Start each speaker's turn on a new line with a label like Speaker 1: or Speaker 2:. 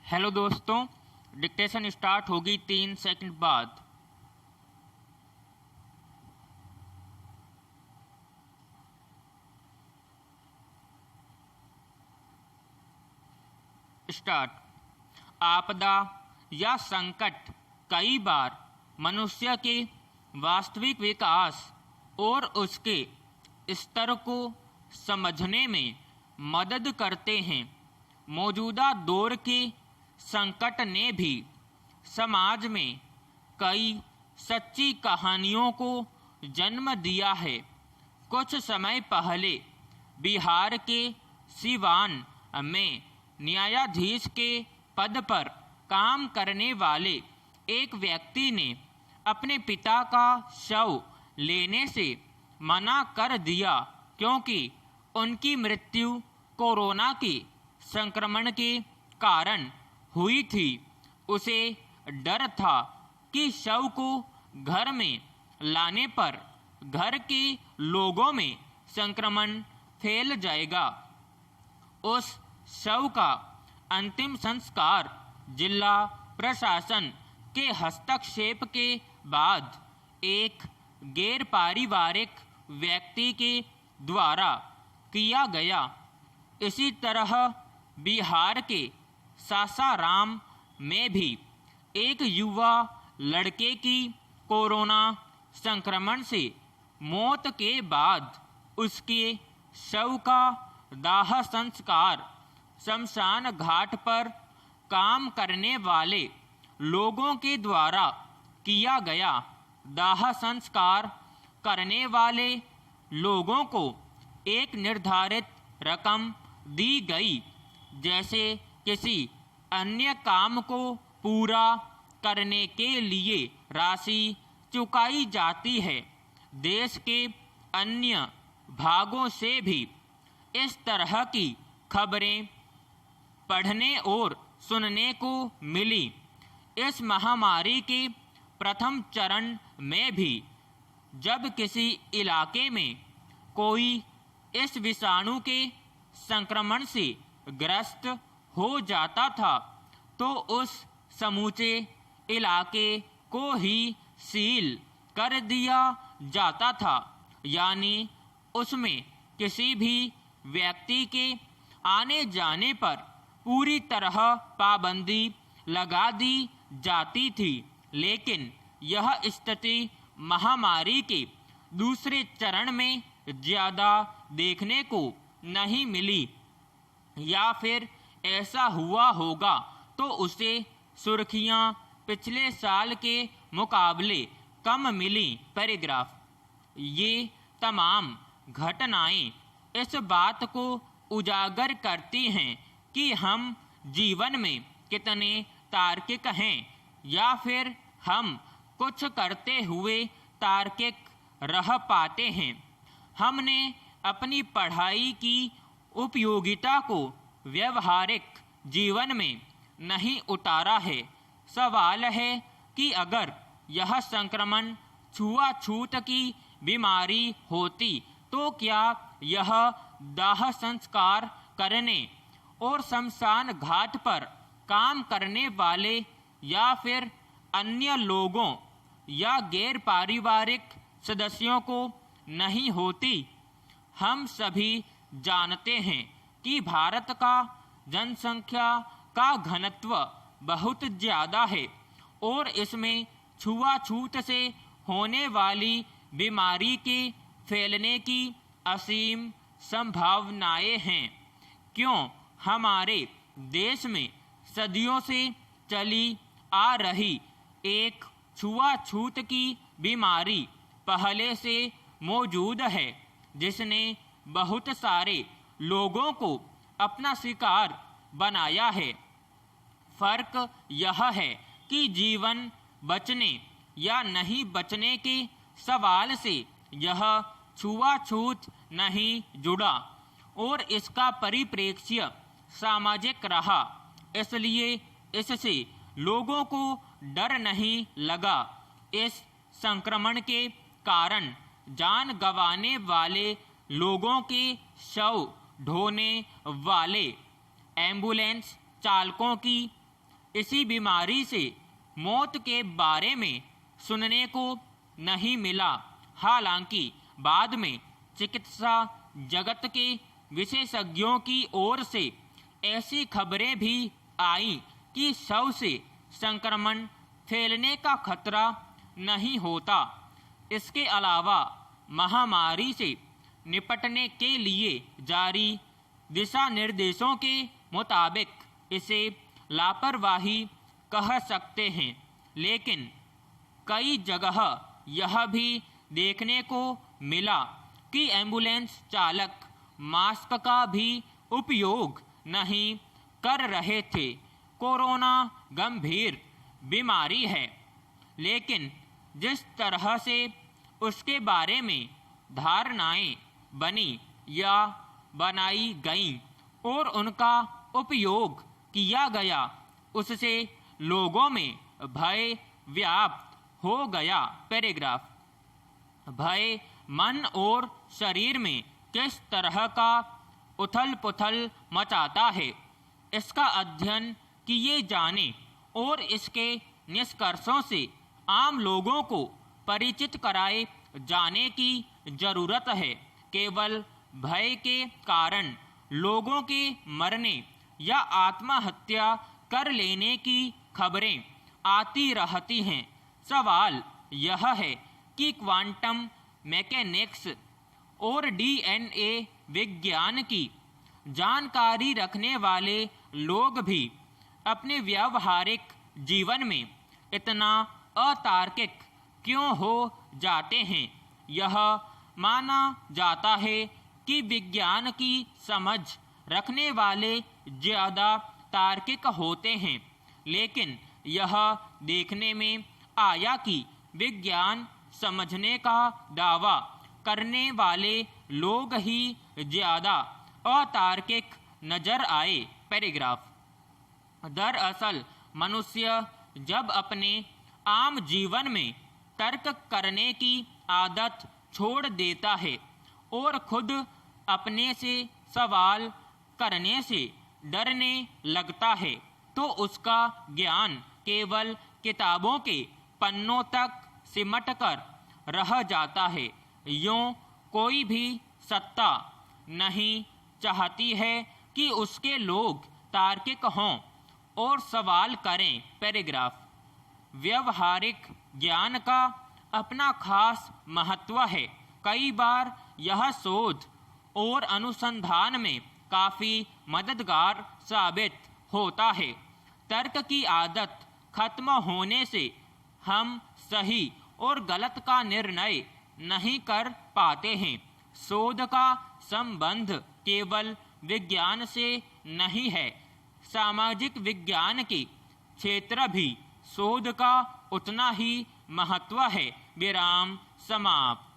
Speaker 1: Hello दोस्तों, dictation start होगी 3 second बाद। स्टार्ट। आपदा या संकट कई बार मनुष्य के वास्तविक विकास और उसके स्तर को समझने में मदद करते हैं। मौजूदा दौर के संकट ने भी समाज में कई सच्ची कहानियों को जन्म दिया है। कुछ समय पहले बिहार के सिवान में न्यायाधीश के पद पर काम करने वाले एक व्यक्ति ने अपने पिता का शव लेने से मना कर दिया क्योंकि उनकी मृत्यु कोरोना के संक्रमण के कारण हुई थी। उसे डर था कि शव को घर में लाने पर घर के लोगों में संक्रमण फैल जाएगा। उस शव का अंतिम संस्कार जिला प्रशासन के हस्तक्षेप के बाद एक गैर पारिवारिक व्यक्ति के द्वारा किया गया। इसी तरह बिहार के सासाराम में भी एक युवा लड़के की कोरोना संक्रमण से मौत के बाद उसके शव का दाह संस्कार शमशान घाट पर काम करने वाले लोगों के द्वारा किया गया। दाह संस्कार करने वाले लोगों को एक निर्धारित रकम दी गई, जैसे किसी अन्य काम को पूरा करने के लिए राशि चुकाई जाती है। देश के अन्य भागों से भी इस तरह की खबरें पढ़ने और सुनने को मिली। इस महामारी के प्रथम चरण में भी जब किसी इलाके में कोई इस विषाणु के संक्रमण से ग्रस्त हो जाता था तो उस समूचे इलाके को ही सील कर दिया जाता था, यानी उसमें किसी भी व्यक्ति के आने जाने पर पूरी तरह पाबंदी लगा दी जाती थी। लेकिन यह स्थिति महामारी के दूसरे चरण में ज़्यादा देखने को नहीं मिली, या फिर ऐसा हुआ होगा तो उसे सुर्खियां पिछले साल के मुकाबले कम मिली। पैराग्राफ। ये तमाम घटनाएं इस बात को उजागर करती हैं कि हम जीवन में कितने तार्किक हैं, या फिर हम कुछ करते हुए तार्किक रह पाते हैं। हमने अपनी पढ़ाई की उपयोगिता को व्यवहारिक जीवन में नहीं उतारा है। सवाल है कि अगर यह संक्रमण छुआछूत की बीमारी होती तो क्या यह दाह संस्कार करने और शमशान घाट पर काम करने वाले या फिर अन्य लोगों या गैर पारिवारिक सदस्यों को नहीं होती। हम सभी जानते हैं कि भारत का जनसंख्या का घनत्व बहुत ज़्यादा है और इसमें छुआछूत से होने वाली बीमारी के फैलने की असीम संभावनाएं हैं। क्यों हमारे देश में सदियों से चली आ रही एक छुआछूत की बीमारी पहले से मौजूद है, जिसने बहुत सारे लोगों को अपना शिकार बनाया है। फर्क यह है कि जीवन बचने या नहीं बचने के सवाल से यह छुआछूत नहीं जुड़ा और इसका परिप्रेक्ष्य सामाजिक रहा, इसलिए इससे लोगों को डर नहीं लगा। इस संक्रमण के कारण जान गंवाने वाले लोगों के शव ढोने वाले एम्बुलेंस चालकों की इसी बीमारी से मौत के बारे में सुनने को नहीं मिला। हालांकि बाद में चिकित्सा जगत के विशेषज्ञों की ओर से ऐसी खबरें भी आईं कि शव से संक्रमण फैलने का खतरा नहीं होता। इसके अलावा महामारी से निपटने के लिए जारी दिशा निर्देशों के मुताबिक इसे लापरवाही कह सकते हैं, लेकिन कई जगह यह भी देखने को मिला कि एम्बुलेंस चालक मास्क का भी उपयोग नहीं कर रहे थे। कोरोना गंभीर बीमारी है, लेकिन जिस तरह से उसके बारे में धारणाएं बनी या बनाई गईं और उनका उपयोग किया गया, उससे लोगों में भय व्याप्त हो गया। पैराग्राफ। भय मन और शरीर में किस तरह का उथल पुथल मचाता है, इसका अध्ययन किए जाने और इसके निष्कर्षों से आम लोगों को परिचित कराए जाने की जरूरत है। केवल भय के कारण लोगों के मरने या आत्महत्या कर लेने की खबरें आती रहती हैं। सवाल यह है कि क्वांटम मैकेनिक्स और डीएनए विज्ञान की जानकारी रखने वाले लोग भी अपने व्यावहारिक जीवन में इतना अतार्किक क्यों हो जाते हैं। यह माना जाता है कि विज्ञान की समझ रखने वाले ज़्यादा तार्किक होते हैं, लेकिन यह देखने में आया कि विज्ञान समझने का दावा करने वाले लोग ही ज़्यादा अतार्किक नजर आए। पैराग्राफ। दरअसल मनुष्य जब अपने आम जीवन में तर्क करने की आदत छोड़ देता है और खुद अपने से सवाल करने से डरने लगता है, तो उसका ज्ञान केवल किताबों के पन्नों तक सिमट कर रह जाता है। यूँ कोई भी सत्ता नहीं चाहती है कि उसके लोग तार्किक हों और सवाल करें। पैराग्राफ। व्यवहारिक ज्ञान का अपना खास महत्व है। कई बार यह शोध और अनुसंधान में काफ़ी मददगार साबित होता है। तर्क की आदत खत्म होने से हम सही और गलत का निर्णय नहीं कर पाते हैं। शोध का संबंध केवल विज्ञान से नहीं है, सामाजिक विज्ञान के क्षेत्र भी शोध का उतना ही महत्व है। विराम समाप्त।